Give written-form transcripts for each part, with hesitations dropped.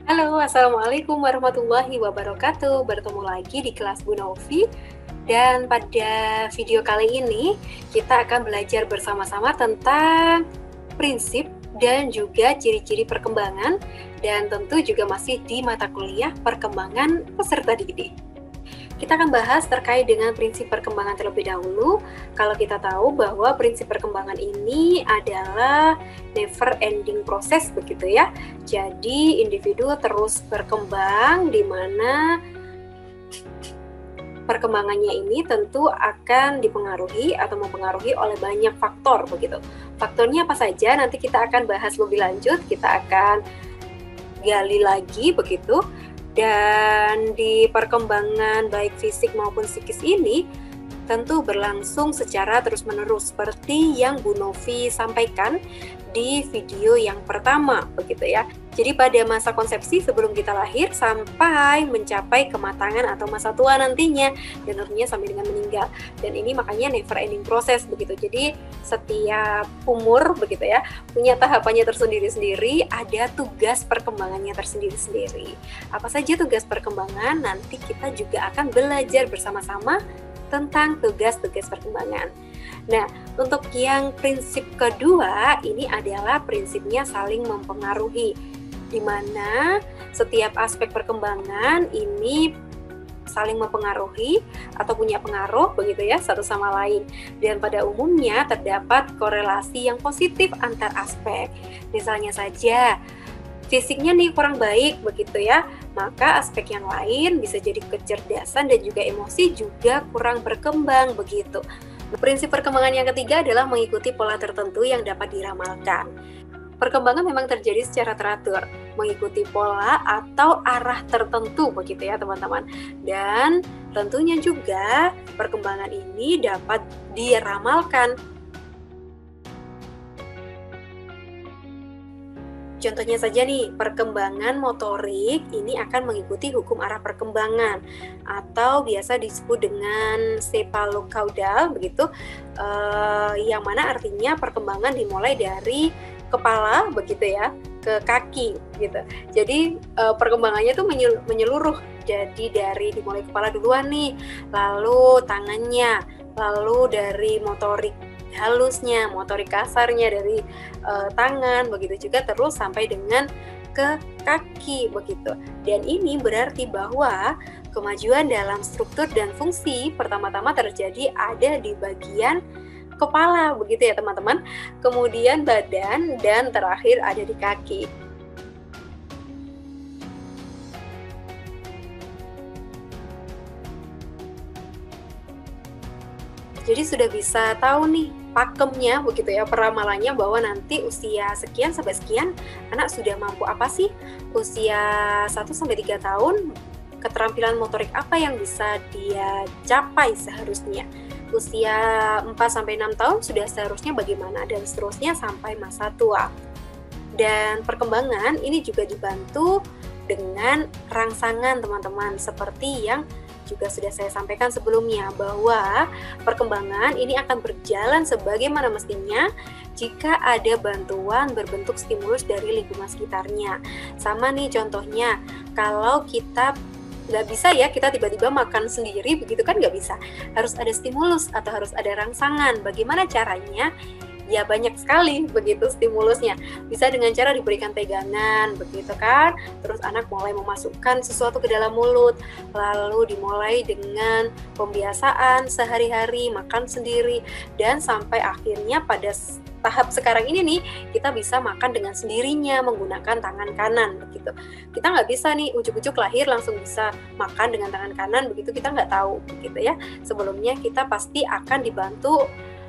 Halo, Assalamualaikum warahmatullahi wabarakatuh. Bertemu lagi di kelas Bu Novi. Dan pada video kali ini, kita akan belajar bersama-sama tentang prinsip dan juga ciri-ciri perkembangan. Dan tentu juga masih di mata kuliah perkembangan peserta didik. Kita akan bahas terkait dengan prinsip perkembangan terlebih dahulu. Kalau kita tahu bahwa prinsip perkembangan ini adalah never ending proses begitu ya. Jadi individu terus berkembang di mana perkembangannya ini tentu akan dipengaruhi atau mempengaruhi oleh banyak faktor begitu. Faktornya apa saja nanti kita akan bahas lebih lanjut, kita akan gali lagi begitu. Dan di perkembangan baik fisik maupun psikis ini tentu berlangsung secara terus-menerus seperti yang Bu Novi sampaikan di video yang pertama begitu ya. Jadi pada masa konsepsi sebelum kita lahir sampai mencapai kematangan atau masa tua nantinya, dan tentunya sampai dengan meninggal. Dan ini makanya never ending proses begitu. Jadi setiap umur begitu ya punya tahapannya tersendiri-sendiri, ada tugas perkembangannya tersendiri-sendiri. Apa saja tugas perkembangan? Nanti kita juga akan belajar bersama-sama tentang tugas-tugas perkembangan. Nah, untuk yang prinsip kedua, ini adalah prinsipnya saling mempengaruhi, di mana setiap aspek perkembangan ini saling mempengaruhi atau punya pengaruh begitu ya satu sama lain. Dan pada umumnya terdapat korelasi yang positif antar aspek. Misalnya saja, fisiknya nih kurang baik begitu ya, maka aspek yang lain bisa jadi kecerdasan dan juga emosi juga kurang berkembang begitu. Prinsip perkembangan yang ketiga adalah mengikuti pola tertentu yang dapat diramalkan. Perkembangan memang terjadi secara teratur, mengikuti pola atau arah tertentu begitu ya teman-teman. Dan tentunya juga perkembangan ini dapat diramalkan. Contohnya saja nih, perkembangan motorik ini akan mengikuti hukum arah perkembangan atau biasa disebut dengan cephalocaudal begitu, yang mana artinya perkembangan dimulai dari kepala begitu ya ke kaki gitu. Jadi perkembangannya tuh menyeluruh. Jadi dari dimulai kepala duluan nih, lalu tangannya, lalu dari motorik halusnya, motorik kasarnya dari tangan, begitu juga terus sampai dengan ke kaki begitu. Dan ini berarti bahwa kemajuan dalam struktur dan fungsi pertama-tama terjadi ada di bagian kepala begitu ya teman-teman, kemudian badan, dan terakhir ada di kaki. Jadi sudah bisa tahu nih pakemnya begitu ya, peramalannya bahwa nanti usia sekian sampai sekian anak sudah mampu apa sih? Usia 1 sampai 3 tahun keterampilan motorik apa yang bisa dia capai seharusnya? Usia 4 sampai 6 tahun sudah seharusnya bagaimana, dan seterusnya sampai masa tua. Dan perkembangan ini juga dibantu dengan rangsangan teman-teman, seperti yang juga sudah saya sampaikan sebelumnya bahwa perkembangan ini akan berjalan sebagaimana mestinya jika ada bantuan berbentuk stimulus dari lingkungan sekitarnya. Sama nih contohnya, kalau kita nggak bisa ya kita tiba-tiba makan sendiri begitu kan, nggak bisa, harus ada stimulus atau harus ada rangsangan. Bagaimana caranya? Ya banyak sekali begitu stimulusnya. Bisa dengan cara diberikan pegangan begitu kan, terus anak mulai memasukkan sesuatu ke dalam mulut, lalu dimulai dengan pembiasaan sehari-hari makan sendiri, dan sampai akhirnya pada tahap sekarang ini nih kita bisa makan dengan sendirinya menggunakan tangan kanan begitu. Kita nggak bisa nih ujuk-ujuk lahir langsung bisa makan dengan tangan kanan begitu, kita nggak tahu begitu ya. Sebelumnya kita pasti akan dibantu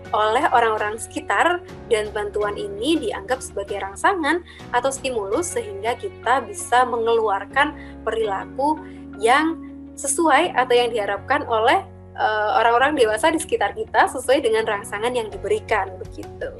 oleh orang-orang sekitar, dan bantuan ini dianggap sebagai rangsangan atau stimulus sehingga kita bisa mengeluarkan perilaku yang sesuai atau yang diharapkan oleh orang-orang dewasa di sekitar kita sesuai dengan rangsangan yang diberikan begitu.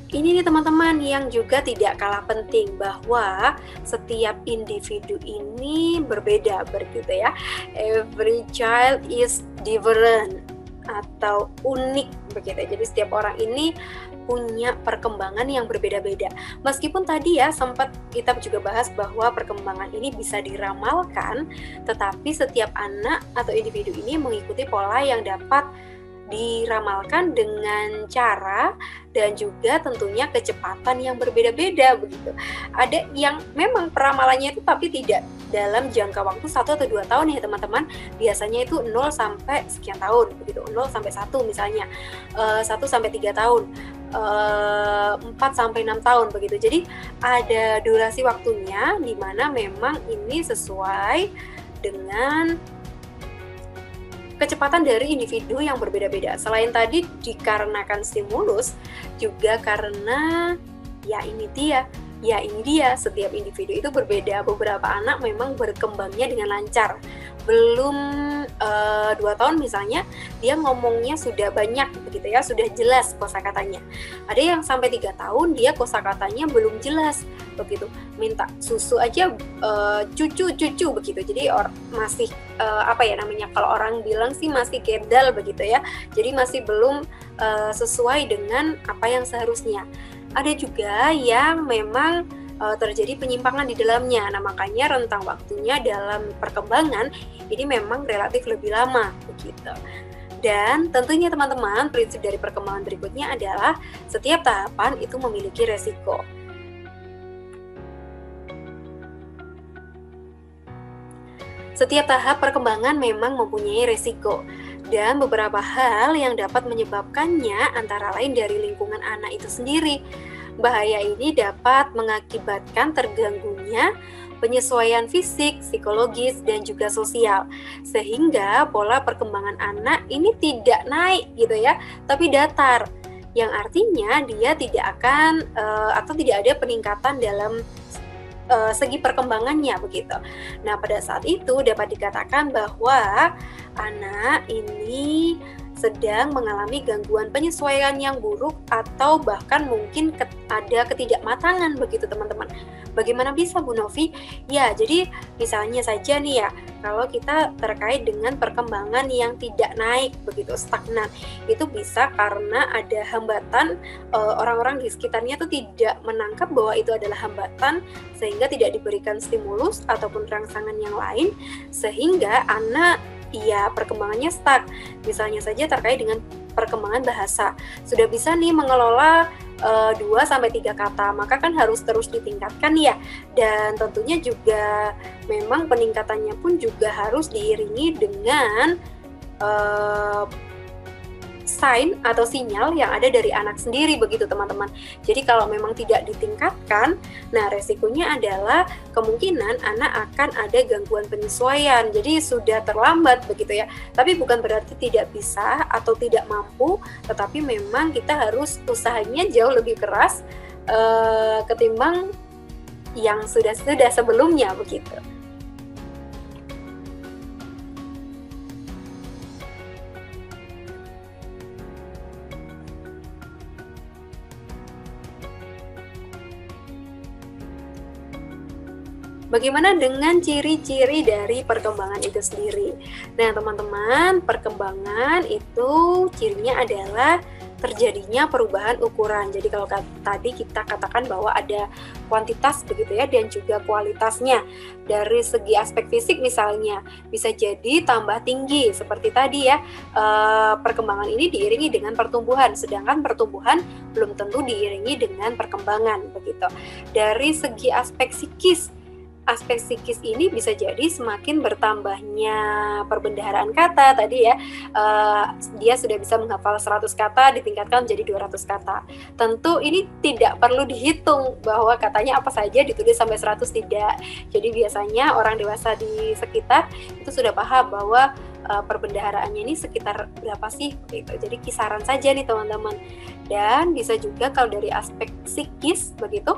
Ini nih teman-teman yang juga tidak kalah penting, bahwa setiap individu ini berbeda begitu ya. Every child is different. atau unik begitu. Jadi setiap orang ini punya perkembangan yang berbeda-beda. Meskipun tadi ya sempat kita juga bahas bahwa perkembangan ini bisa diramalkan, tetapi setiap anak atau individu ini mengikuti pola yang dapat diramalkan dengan cara dan juga tentunya kecepatan yang berbeda-beda begitu. Ada yang memang peramalannya itu tapi tidak dalam jangka waktu 1 atau 2 tahun ya teman-teman. Biasanya itu 0 sampai sekian tahun begitu. 0 sampai 1 misalnya. 1 sampai 3 tahun. 4 sampai 6 tahun begitu. Jadi ada durasi waktunya di mana memang ini sesuai dengan kecepatan dari individu yang berbeda-beda. Selain tadi dikarenakan stimulus, juga karena ya ini dia, setiap individu itu berbeda. Beberapa anak memang berkembangnya dengan lancar. Belum 2 tahun misalnya, dia ngomongnya sudah banyak begitu ya, sudah jelas kosakatanya. Ada yang sampai 3 tahun dia kosakatanya belum jelas begitu. Minta susu aja cucu begitu. Jadi masih kalau orang bilang sih masih kedal begitu ya. Jadi masih belum sesuai dengan apa yang seharusnya. Ada juga yang memang terjadi penyimpangan di dalamnya. Nah, makanya rentang waktunya dalam perkembangan ini memang relatif lebih lama begitu. Dan tentunya teman-teman, prinsip dari perkembangan berikutnya adalah setiap tahapan itu memiliki resiko. Setiap tahap perkembangan memang mempunyai resiko, dan beberapa hal yang dapat menyebabkannya antara lain dari lingkungan anak itu sendiri. Bahaya ini dapat mengakibatkan terganggunya penyesuaian fisik, psikologis, dan juga sosial, sehingga pola perkembangan anak ini tidak naik gitu ya, tapi datar, yang artinya dia tidak akan atau tidak ada peningkatan dalam segi perkembangannya begitu. Nah, pada saat itu dapat dikatakan bahwa anak ini sedang mengalami gangguan penyesuaian yang buruk atau bahkan mungkin ada ketidakmatangan begitu teman-teman. Bagaimana bisa Bu Novi? Ya, jadi misalnya saja nih ya, kalau kita terkait dengan perkembangan yang tidak naik begitu, stagnan, itu bisa karena ada hambatan, orang-orang di sekitarnya tuh tidak menangkap bahwa itu adalah hambatan sehingga tidak diberikan stimulus ataupun rangsangan yang lain sehingga anak perkembangannya stuck. Misalnya saja terkait dengan perkembangan bahasa. Sudah bisa nih mengelola 2-3 kata, maka kan harus terus ditingkatkan ya. Dan tentunya juga memang peningkatannya pun juga harus diiringi dengan sign atau sinyal yang ada dari anak sendiri begitu teman-teman. Jadi kalau memang tidak ditingkatkan, nah resikonya adalah kemungkinan anak akan ada gangguan penyesuaian. Jadi sudah terlambat begitu ya. Tapi bukan berarti tidak bisa atau tidak mampu, tetapi memang kita harus usahanya jauh lebih keras ketimbang yang sudah sebelumnya begitu. Bagaimana dengan ciri-ciri dari perkembangan itu sendiri? Nah, teman-teman, perkembangan itu cirinya adalah terjadinya perubahan ukuran. Jadi kalau tadi kita katakan bahwa ada kuantitas begitu ya dan juga kualitasnya. Dari segi aspek fisik misalnya bisa jadi tambah tinggi seperti tadi ya. Perkembangan ini diiringi dengan pertumbuhan, sedangkan pertumbuhan belum tentu diiringi dengan perkembangan begitu. Dari segi aspek psikis ini bisa jadi semakin bertambahnya perbendaharaan kata tadi ya, dia sudah bisa menghafal 100 kata ditingkatkan menjadi 200 kata. Tentu ini tidak perlu dihitung bahwa katanya apa saja ditulis sampai 100, tidak. Jadi biasanya orang dewasa di sekitar itu sudah paham bahwa perbendaharaannya ini sekitar berapa sih gitu. Jadi kisaran saja nih teman-teman. Dan bisa juga kalau dari aspek psikis begitu,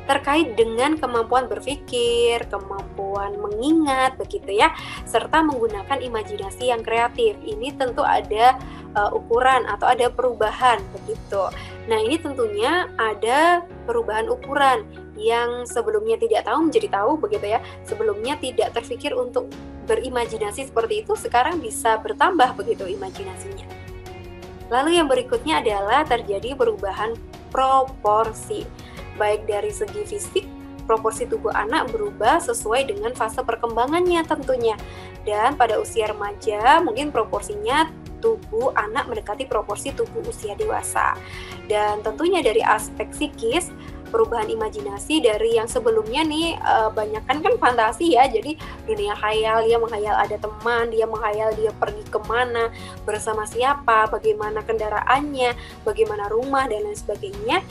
terkait dengan kemampuan berpikir, kemampuan mengingat begitu ya, serta menggunakan imajinasi yang kreatif. Ini tentu ada ukuran atau ada perubahan begitu. Nah, ini tentunya ada perubahan ukuran yang sebelumnya tidak tahu menjadi tahu begitu ya. Sebelumnya tidak terfikir untuk berimajinasi seperti itu, sekarang bisa bertambah begitu imajinasinya. Lalu yang berikutnya adalah terjadi perubahan proporsi. Baik dari segi fisik, proporsi tubuh anak berubah sesuai dengan fase perkembangannya tentunya. Dan pada usia remaja mungkin proporsinya tubuh anak mendekati proporsi tubuh usia dewasa. Dan tentunya dari aspek psikis, perubahan imajinasi dari yang sebelumnya nih banyakkan kan fantasi ya, jadi dunia khayal, dia menghayal ada teman, dia menghayal dia pergi kemana, bersama siapa, bagaimana kendaraannya, bagaimana rumah dan lain sebagainya,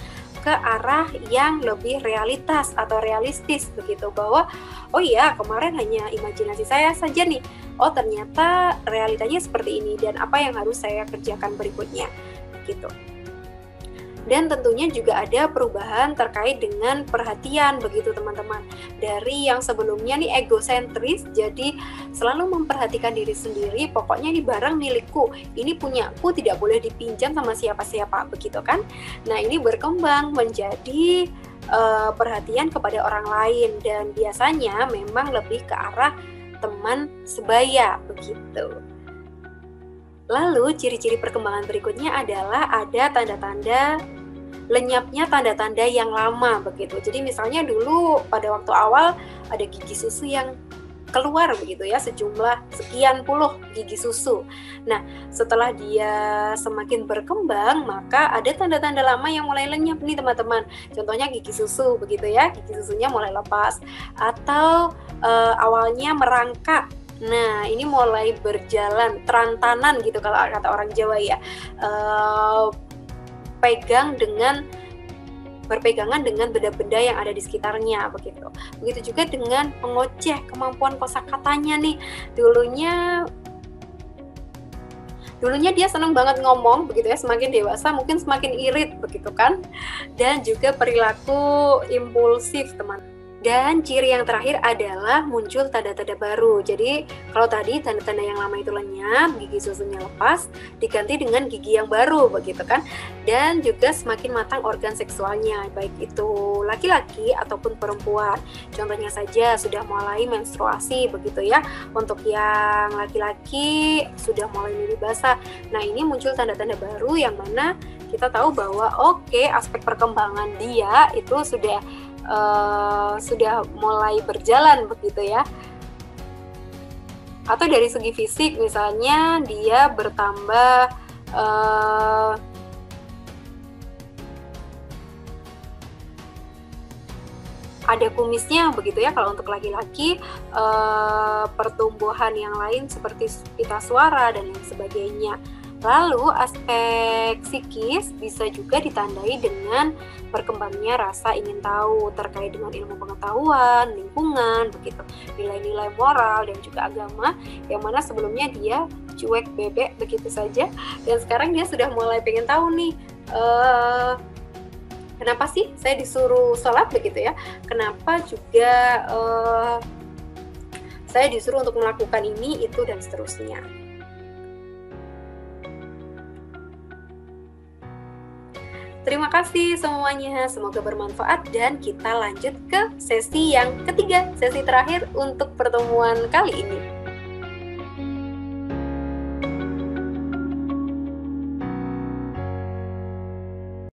ke arah yang lebih realitas atau realistis begitu, bahwa oh iya kemarin hanya imajinasi saya saja nih, oh ternyata realitanya seperti ini dan apa yang harus saya kerjakan berikutnya gitu. Dan tentunya juga ada perubahan terkait dengan perhatian begitu teman-teman. Dari yang sebelumnya nih egosentris, jadi selalu memperhatikan diri sendiri, pokoknya ini barang milikku, ini punyaku, tidak boleh dipinjam sama siapa-siapa begitu kan. Nah, ini berkembang menjadi perhatian kepada orang lain dan biasanya memang lebih ke arah teman sebaya begitu. Lalu ciri-ciri perkembangan berikutnya adalah ada tanda-tanda lenyapnya tanda-tanda yang lama begitu. Jadi misalnya dulu pada waktu awal ada gigi susu yang keluar begitu ya, sejumlah sekian puluh gigi susu. Nah, setelah dia semakin berkembang, maka ada tanda-tanda lama yang mulai lenyap nih teman-teman. Contohnya gigi susu begitu ya, gigi susunya mulai lepas atau awalnya merangkak. Nah, ini mulai berjalan terantanan gitu kalau kata orang Jawa ya. Berpegangan dengan benda-benda yang ada di sekitarnya begitu. Begitu juga dengan pengoceh, kemampuan kosakatanya nih. Dulunya dia senang banget ngomong begitu ya, semakin dewasa mungkin semakin irit begitu kan. Dan juga perilaku impulsif teman. Dan ciri yang terakhir adalah muncul tanda-tanda baru. Jadi kalau tadi tanda-tanda yang lama itu lenyap, gigi susunya lepas, diganti dengan gigi yang baru begitu kan. Dan juga semakin matang organ seksualnya, baik itu laki-laki ataupun perempuan. Contohnya saja sudah mulai menstruasi begitu ya. Untuk yang laki-laki sudah mulai mimpi basah. Nah, ini muncul tanda-tanda baru yang mana kita tahu bahwa oke, aspek perkembangan dia itu sudah mulai berjalan begitu ya. Atau dari segi fisik misalnya dia bertambah ada kumisnya begitu ya kalau untuk laki-laki, pertumbuhan yang lain seperti pita suara dan lain sebagainya. Lalu aspek psikis bisa juga ditandai dengan berkembangnya rasa ingin tahu terkait dengan ilmu pengetahuan, lingkungan, begitu, nilai-nilai moral dan juga agama yang mana sebelumnya dia cuek bebek begitu saja dan sekarang dia sudah mulai pengen tahu nih kenapa sih saya disuruh sholat begitu ya, kenapa juga saya disuruh untuk melakukan ini, itu dan seterusnya. Terima kasih semuanya, semoga bermanfaat dan kita lanjut ke sesi yang ketiga, sesi terakhir untuk pertemuan kali ini.